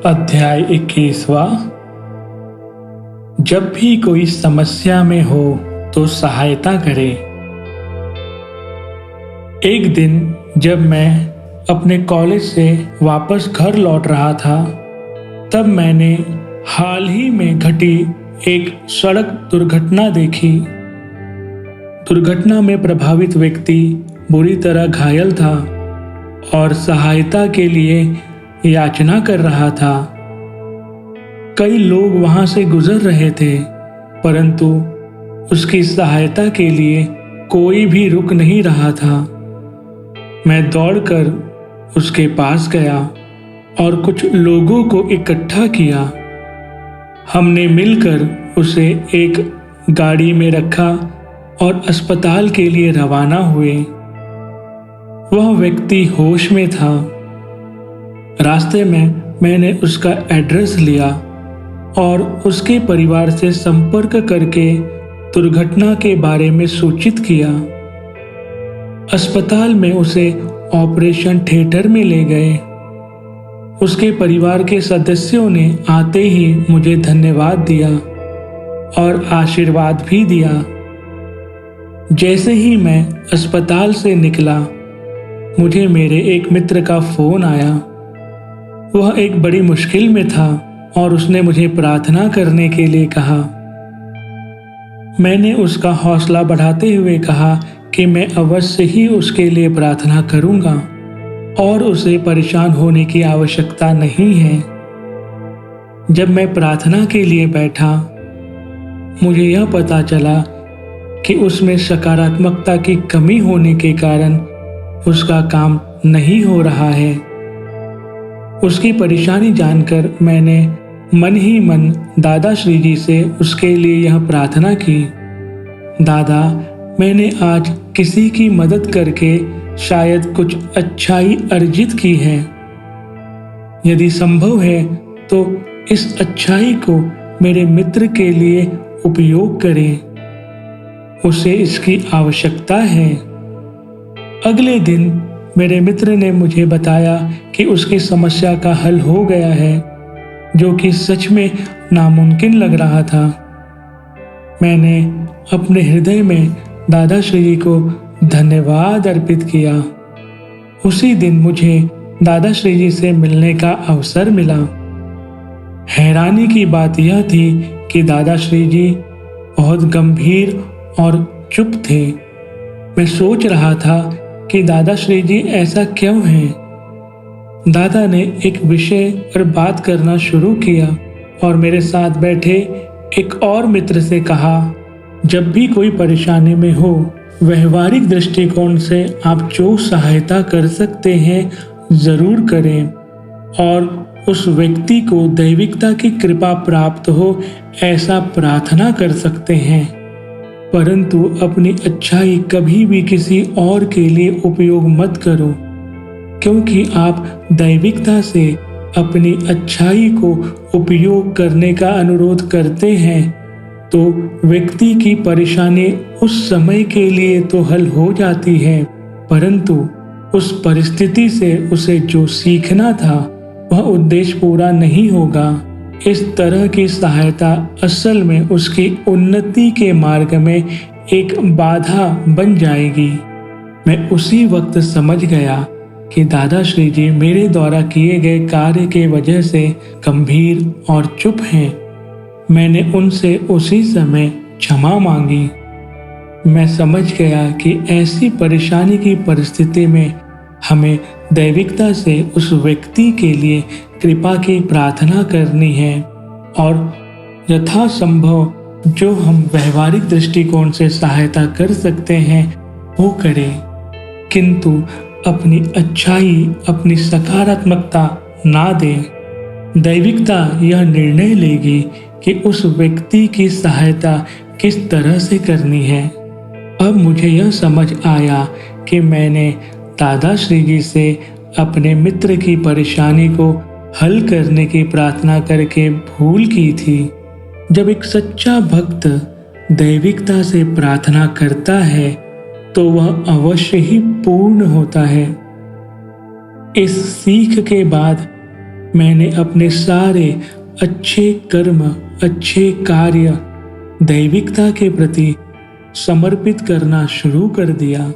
अध्याय 21। जब भी कोई समस्या में हो तो सहायता करे। एक दिन जब मैं अपने कॉलेज से वापस घर लौट रहा था, तब मैंने हाल ही में घटी एक सड़क दुर्घटना देखी। दुर्घटना में प्रभावित व्यक्ति बुरी तरह घायल था और सहायता के लिए याचना कर रहा था। कई लोग वहां से गुजर रहे थे, परंतु उसकी सहायता के लिए कोई भी रुक नहीं रहा था। मैं दौड़कर उसके पास गया और कुछ लोगों को इकट्ठा किया। हमने मिलकर उसे एक गाड़ी में रखा और अस्पताल के लिए रवाना हुए। वह व्यक्ति होश में था। रास्ते में मैंने उसका एड्रेस लिया और उसके परिवार से संपर्क करके दुर्घटना के बारे में सूचित किया। अस्पताल में उसे ऑपरेशन थिएटर में ले गए। उसके परिवार के सदस्यों ने आते ही मुझे धन्यवाद दिया और आशीर्वाद भी दिया। जैसे ही मैं अस्पताल से निकला, मुझे मेरे एक मित्र का फोन आया। वह एक बड़ी मुश्किल में था और उसने मुझे प्रार्थना करने के लिए कहा। मैंने उसका हौसला बढ़ाते हुए कहा कि मैं अवश्य ही उसके लिए प्रार्थना करूंगा और उसे परेशान होने की आवश्यकता नहीं है। जब मैं प्रार्थना के लिए बैठा, मुझे यह पता चला कि उसमें सकारात्मकता की कमी होने के कारण उसका काम नहीं हो रहा है। उसकी परेशानी जानकर मैंने मन ही मन दादा श्री जी से उसके लिए यह प्रार्थना की। दादा, मैंने आज किसी की मदद करके शायद कुछ अच्छाई अर्जित की है। यदि संभव है तो इस अच्छाई को मेरे मित्र के लिए उपयोग करें। उसे इसकी आवश्यकता है। अगले दिन मेरे मित्र ने मुझे बताया कि उसकी समस्या का हल हो गया है, जो कि सच में नामुमकिन लग रहा था। मैंने अपने हृदय में दादा श्री जी को धन्यवाद अर्पित किया। उसी दिन मुझे दादा श्री जी से मिलने का अवसर मिला। हैरानी की बात यह थी कि दादा श्री जी बहुत गंभीर और चुप थे। मैं सोच रहा था कि दादा श्री जी ऐसा क्यों हैं। दादा ने एक विषय पर बात करना शुरू किया और मेरे साथ बैठे एक और मित्र से कहा, जब भी कोई परेशानी में हो, व्यवहारिक दृष्टिकोण से आप जो सहायता कर सकते हैं जरूर करें और उस व्यक्ति को दैविकता की कृपा प्राप्त हो ऐसा प्रार्थना कर सकते हैं, परंतु अपनी अच्छाई कभी भी किसी और के लिए उपयोग मत करो, क्योंकि आप दैविकता से अपनी अच्छाई को उपयोग करने का अनुरोध करते हैं तो व्यक्ति की परेशानी उस समय के लिए तो हल हो जाती है, परंतु उस परिस्थिति से उसे जो सीखना था वह उद्देश्य पूरा नहीं होगा। इस तरह की सहायता असल में उसकी उन्नति के मार्ग में एक बाधा बन जाएगी। मैं उसी वक्त समझ गया कि दादा श्री जी मेरे द्वारा किए गए कार्य के वजह से गंभीर और चुप हैं। मैंने उनसे उसी समय क्षमा मांगी। मैं समझ गया कि ऐसी परेशानी की परिस्थिति में हमें दैविकता से उस व्यक्ति के लिए कृपा की प्रार्थना करनी है और यथासंभव जो हम व्यवहारिक दृष्टिकोण से सहायता कर सकते हैं वो करें, किंतु अपनी अच्छाई, अपनी सकारात्मकता ना दें। दैविकता यह निर्णय लेगी कि उस व्यक्ति की सहायता किस तरह से करनी है। अब मुझे यह समझ आया कि मैंने दादा श्री जी से अपने मित्र की परेशानी को हल करने की प्रार्थना करके भूल की थी। जब एक सच्चा भक्त दैविकता से प्रार्थना करता है तो वह अवश्य ही पूर्ण होता है। इस सीख के बाद मैंने अपने सारे अच्छे कर्म, अच्छे कार्य दैविकता के प्रति समर्पित करना शुरू कर दिया।